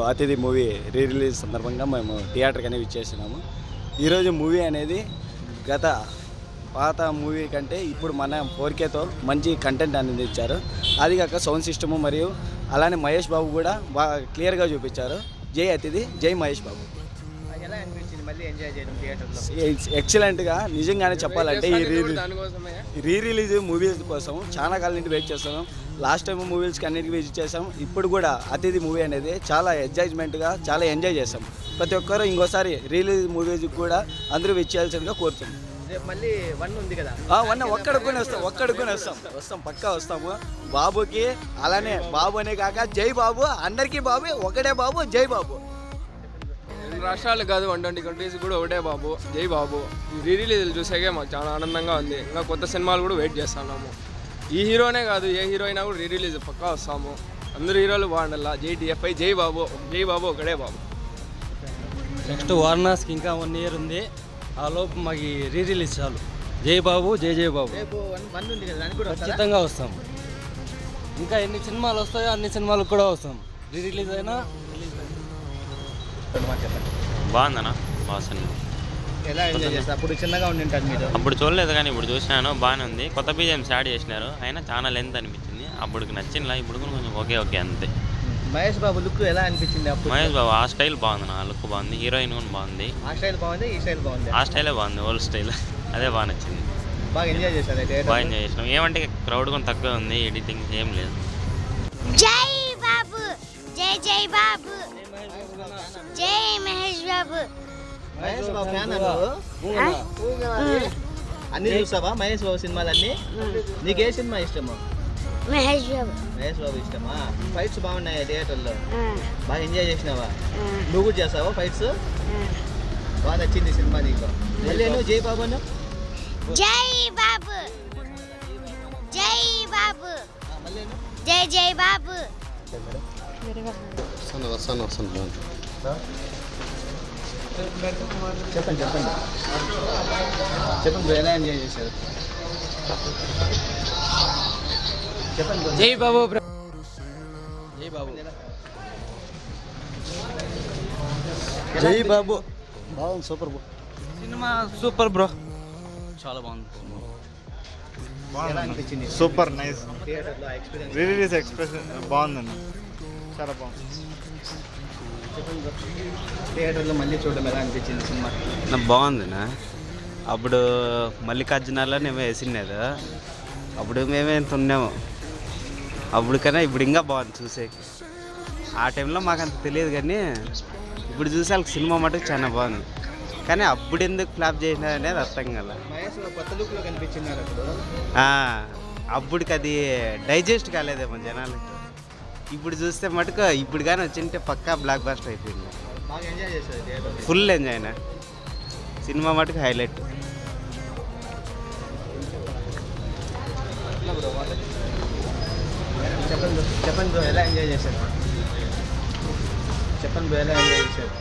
అతిథి movie re release సందర్భంగా మేము థియేటర్కి అనేవి ఇచ్చేసినాము. ఈరోజు మూవీ అనేది గత పాత మూవీ కంటే ఇప్పుడు మన 4Kతో మంచి కంటెంట్ అనేది ఇచ్చారు. అది కాక సౌండ్ సిస్టము మరియు అలానే మహేష్ బాబు కూడా బాగా క్లియర్గా చూపించారు. జై అతిథి, జై మహేష్ బాబు. ఎక్సలెంట్గా నిజంగానే చెప్పాలంటే ఈ రీ రిలీజ్ మూవీస్ కోసం చాలా కాలం నుండి వెయిట్ చేస్తున్నాం. లాస్ట్ టైం మూవీస్కి అన్నిటికీ విజిట్ చేసాం. ఇప్పుడు కూడా అతిథి మూవీ అనేది చాలా ఎంజాయ్మెంట్గా చాలా ఎంజాయ్ చేస్తాం. ప్రతి ఒక్కరు ఇంకోసారి రిలీజ్ మూవీస్ కూడా అందరూ విజిట్ చేయాల్సిందిగా కోరుతున్నాం. మళ్ళీ వన్ ఉంది కదా, వన్ ఒక్కడుకొని వస్తాం పక్కా వస్తాము. బాబుకి అలానే బాబు అనే కాక జై బాబు, అందరికీ బాబు, ఒకటే బాబు, జై బాబు. రాష్ట్రాలు కాదు 120 కంట్రీస్ కూడా ఒకటే బాబు, జై బాబు. రీ రిలీజ్లు చూసాకే మాకు చాలా ఆనందంగా ఉంది. ఇంకా కొత్త సినిమాలు కూడా వెయిట్ చేస్తున్నాము. ఈ హీరోనే కాదు ఏ హీరో అయినా కూడా రీ రిలీజ్ పక్కా వస్తాము. అందరు హీరోలు బాగుండాలా. జై డిఎఫ్ఐ, జై బాబు, జై బాబు, ఒకటే బాబు. నెక్స్ట్ వారణాసికి ఇంకా 1 year ఉంది. ఆ లోపు మాకు రీ రిలీజ్ చాలు. జై బాబు, జై జై బాబు. ఖచ్చితంగా వస్తాం. ఇంకా ఎన్ని సినిమాలు వస్తాయో అన్ని సినిమాలకు కూడా వస్తాం. రీ రిలీజ్ అయినా బాగుందన్నా, బాగా సినిమా. ఎలా ఎంజాయ్ చేస్తారు? అప్పుడు చిన్నగా ఉండింటారు మీరు. అప్పుడు చూడలేదు కానీ ఇప్పుడు చూసినాను, బాగానే ఉంది. కొత్త బీజిఎమ్స్ యాడ్ చేసినారు, అయినా చాలా లెంత్ అనిపించింది. అప్పటికి నచ్చిందిలా, ఇప్పుడు కూడా కొంచెం ఓకే అంతే. మహేష్ బాబు లుక్ ఎలా అనిపించింది అప్పుడు? మహేష్ బాబు ఆ స్టైల్ బాగుంది, నా లుక్ బాగుంది. హీరోయిన్ కూడా బాగుంది. ఆ స్టైల్ బాగుంది, ఈ స్టైల్ బాగుంది. ఆ స్టైలే బాగుంది, ఓల్డ్ స్టైల్. అదే బాగా నచ్చింది. బాగా ఎంజాయ్ చేశారు. బాగా ఎంజాయ్ చేసినాం. ఏమంటే క్రౌడ్ కూడా తక్కువ ఉంది, ఎడిటింగ్ ఏం లేదు. జై బాబు, జై జై బాబు, జై మహేష్ బాబు. మహేష్ బాబు ఫ్యాన్ అన్ని చూసావా? మహేష్ బాబు సినిమాలన్నీ. నీకు ఏ సినిమా ఇష్టమా? మహేష్ బాబు. మహేష్ బాబు ఇష్టమా? ఫైట్స్ బాగున్నాయి థియేటర్లో, బాగా ఎంజాయ్ చేసినావా? నువ్వు కూడా చేస్తావా ఫైట్స్? బాగా నచ్చింది సినిమా నీకు. మళ్ళీ జై బాబు అను. జై బాబు, జై బాబు, జై జై బాబు. వస్తాను. చెప్పండి ఎలా ఎంజాయ్ చేశారు? చెప్పండి. జై బాబు, జై బాబు, జై బాబు. బాగుంది, సూపర్. సినిమా సూపర్ బ్రో, చాలా బాగుంది. ఎలా అనిపించింది? Super nice. థియేటర్లో ఎక్స్పీరియన్స్. రీ రిలీజ్ ఎక్స్ప్రెషన్ బాగుందండి, చాలా బాగుంది. థియేటర్లో మళ్ళీ చూడడం ఎలా అనిపించింది సినిమా? బాగుందినా. అప్పుడు మల్లికార్జునాలో మేము వేసినది, అప్పుడు మేమే ఎంత ఉన్నాము. అప్పుడు కన్నా ఇప్పుడు ఇంకా బాగుంది చూసేకి. ఆ టైంలో మాకు అంత తెలియదు కానీ ఇప్పుడు చూసే వాళ్ళకి సినిమా మటుకు చాలా బాగుంది. కానీ అప్పుడు ఎందుకు ఫ్లాప్ చేసినారు అనేది అర్థం కదా. కొత్త లుక్లో కనిపించినారు అప్పుడు. అప్పటికి అది డైజెస్ట్ కాలేదేమో జనాలకి. ఇప్పుడు చూస్తే మటుకు ఇప్పుడు కానీ వచ్చింటే పక్కా బ్లాక్ బాస్టర్ అయిపోయింది. బాగా ఎంజాయ్ చేశారు థియేటర్. ఫుల్ ఎంజాయ్నా, సినిమా మటుకు హైలైట్. చెప్పండి బ్రో ఎలా ఎంజాయ్ చేశారు? చెప్పండి బ్రో ఎలా ఎంజాయ్ చేశారు?